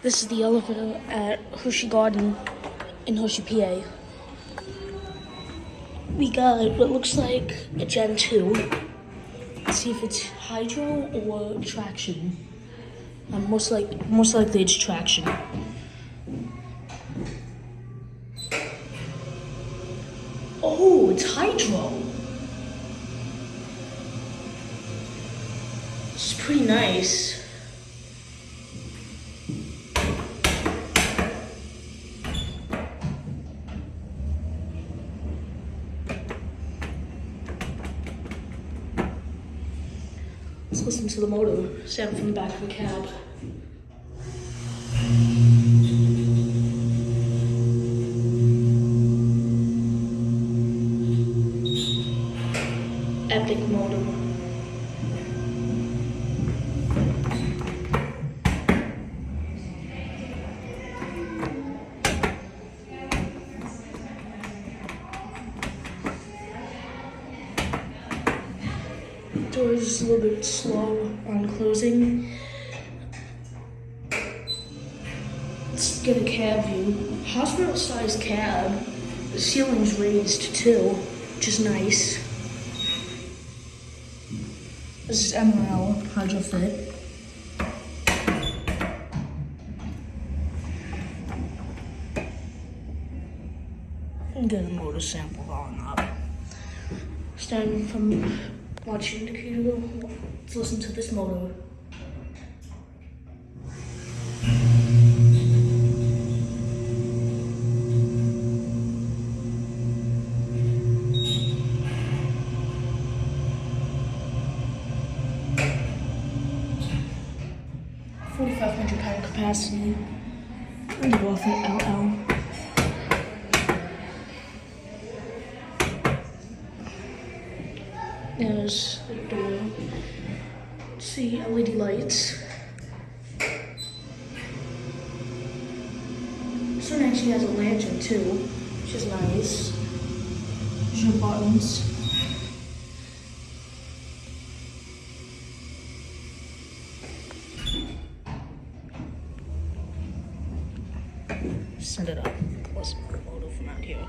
This is the elevator at Hershey Garden in Hershey, PA. We got what looks like a Gen 2. Let's see if it's hydro or traction. Most likely it's traction. Oh, it's hydro. It's pretty nice. Let's listen to the motor sound from the back of the cab. Epic motor. Door is a little bit slow on closing. Let's get a cab view. Hospital-sized cab. The ceiling's raised too, which is nice. This is MRL Hydrofit. And get a motor sample on up. Standing from watch indicator. Let's listen to this motor. £4,500 capacity. And go off at LL. There's the door. See LED lights. This one actually has a lantern too, which is nice. There's your buttons. Send it up. What's the motor from out here?